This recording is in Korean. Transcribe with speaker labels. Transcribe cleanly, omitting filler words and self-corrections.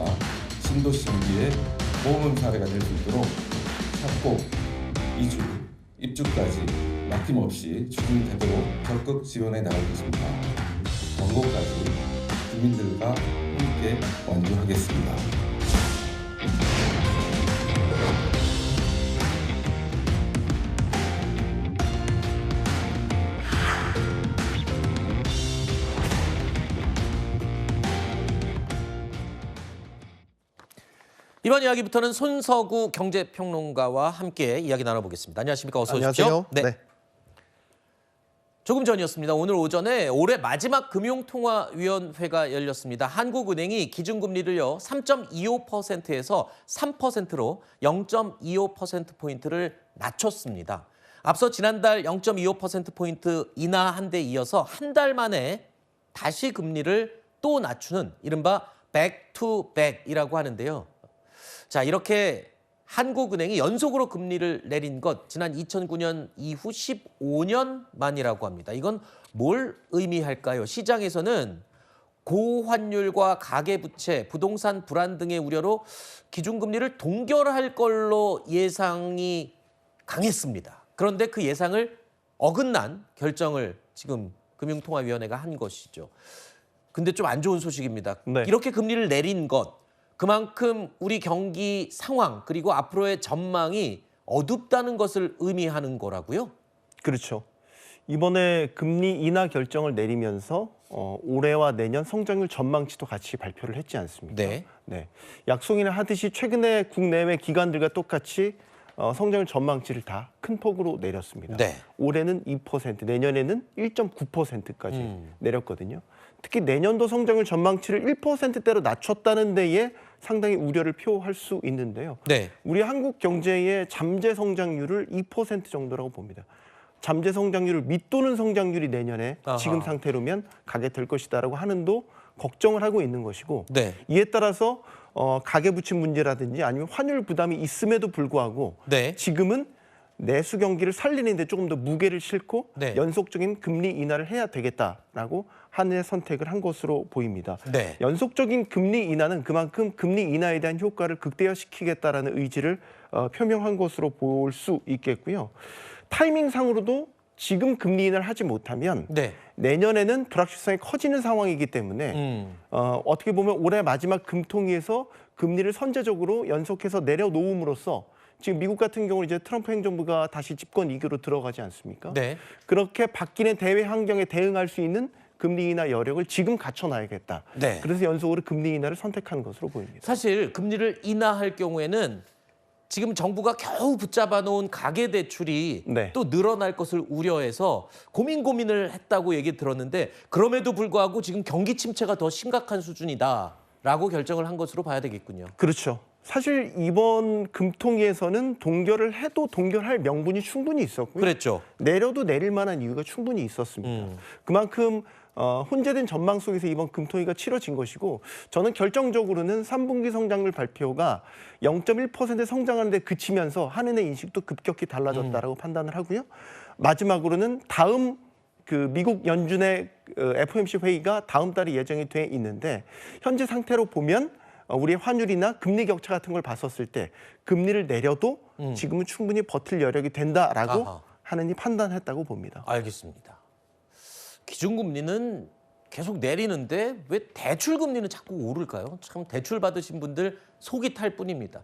Speaker 1: 기업과 신도시장기의 모범 사례가 될 수 있도록 착공, 이주, 입주까지 막힘없이 추진되도록 적극 지원해 나갈 것입니다. 광고까지 주민들과 함께 완주하겠습니다.
Speaker 2: 이번 이야기부터는 손서구 경제평론가와 함께 이야기 나눠보겠습니다. 안녕하십니까? 어서 오십시오.
Speaker 3: 안녕하세요. 네.
Speaker 2: 조금 전이었습니다. 오늘 오전에 올해 마지막 금융통화위원회가 열렸습니다. 한국은행이 기준금리를요 3.25%에서 3%로 0.25%포인트를 낮췄습니다. 앞서 지난달 0.25%포인트 인하한 데 이어서 한 달 만에 다시 금리를 또 낮추는 이른바 백투백이라고 하는데요. 자, 이렇게 한국은행이 연속으로 금리를 내린 것 지난 2009년 이후 15년 만이라고 합니다. 이건 뭘 의미할까요? 시장에서는 고환율과 가계부채, 부동산 불안 등의 우려로 기준금리를 동결할 걸로 예상이 강했습니다. 그런데 그 예상을 어긋난 결정을 지금 금융통화위원회가 한 것이죠. 근데 좀 안 좋은 소식입니다.
Speaker 3: 네.
Speaker 2: 이렇게 금리를 내린 것, 그만큼 우리 경기 상황 그리고 앞으로의 전망이 어둡다는 것을 의미하는 거라고요?
Speaker 3: 그렇죠. 이번에 금리 인하 결정을 내리면서 올해와 내년 성장률 전망치도 같이 발표를 했지 않습니까?
Speaker 2: 네.
Speaker 3: 약속이나 하듯이 최근에 국내외 기관들과 똑같이 성장률 전망치를 다 큰 폭으로 내렸습니다.
Speaker 2: 네.
Speaker 3: 올해는 2%, 내년에는 1.9%까지 내렸거든요. 특히 내년도 성장률 전망치를 1%대로 낮췄다는 데에 상당히 우려를 표할 수 있는데요.
Speaker 2: 네.
Speaker 3: 우리 한국 경제의 잠재 성장률을 2% 정도라고 봅니다. 잠재 성장률을 밑도는 성장률이 내년에
Speaker 2: 아하.
Speaker 3: 지금 상태로면 가게 될 것이다라고 하는도 걱정을 하고 있는 것이고
Speaker 2: 네.
Speaker 3: 이에 따라서 가계부채 문제라든지 아니면 환율 부담이 있음에도 불구하고
Speaker 2: 네.
Speaker 3: 지금은 내수 경기를 살리는데 조금 더 무게를 싣고
Speaker 2: 네.
Speaker 3: 연속적인 금리 인하를 해야 되겠다라고 하는 선택을 한 것으로 보입니다.
Speaker 2: 네.
Speaker 3: 연속적인 금리 인하는 그만큼 금리 인하에 대한 효과를 극대화시키겠다라는 의지를 표명한 것으로 볼 수 있겠고요. 타이밍상으로도 지금 금리 인하를 하지 못하면
Speaker 2: 네.
Speaker 3: 내년에는 불확실성이 커지는 상황이기 때문에 어떻게 보면 올해 마지막 금통위에서 금리를 선제적으로 연속해서 내려놓음으로써 지금 미국 같은 경우는 이제 트럼프 행정부가 다시 집권 2기로 들어가지 않습니까?
Speaker 2: 네.
Speaker 3: 그렇게 바뀌는 대외 환경에 대응할 수 있는 금리 인하 여력을 지금 갖춰놔야겠다.
Speaker 2: 네.
Speaker 3: 그래서 연속으로 금리 인하를 선택한 것으로 보입니다.
Speaker 2: 사실 금리를 인하할 경우에는 지금 정부가 겨우 붙잡아 놓은 가계 대출이
Speaker 3: 네.
Speaker 2: 또 늘어날 것을 우려해서 고민을 했다고 얘기 들었는데 그럼에도 불구하고 지금 경기 침체가 더 심각한 수준이다라고 결정을 한 것으로 봐야 되겠군요.
Speaker 3: 그렇죠. 사실 이번 금통위에서는 동결을 해도 동결할 명분이 충분히 있었고요.
Speaker 2: 그랬죠.
Speaker 3: 내려도 내릴 만한 이유가 충분히 있었습니다. 그만큼 혼재된 전망 속에서 이번 금통위가 치러진 것이고 저는 결정적으로는 3분기 성장률 발표가 0.1% 성장하는 데 그치면서 한은의 인식도 급격히 달라졌다라고 판단을 하고요. 마지막으로는 다음 그 미국 연준의 FOMC 회의가 다음 달에 예정이 돼 있는데 현재 상태로 보면 우리의 환율이나 금리 격차 같은 걸 봤었을 때 금리를 내려도 지금은 충분히 버틸 여력이 된다라고
Speaker 2: 아하.
Speaker 3: 하느니 판단했다고 봅니다.
Speaker 2: 알겠습니다. 기준금리는 계속 내리는데 왜 대출금리는 자꾸 오를까요? 참 대출 받으신 분들 속이 탈 뿐입니다.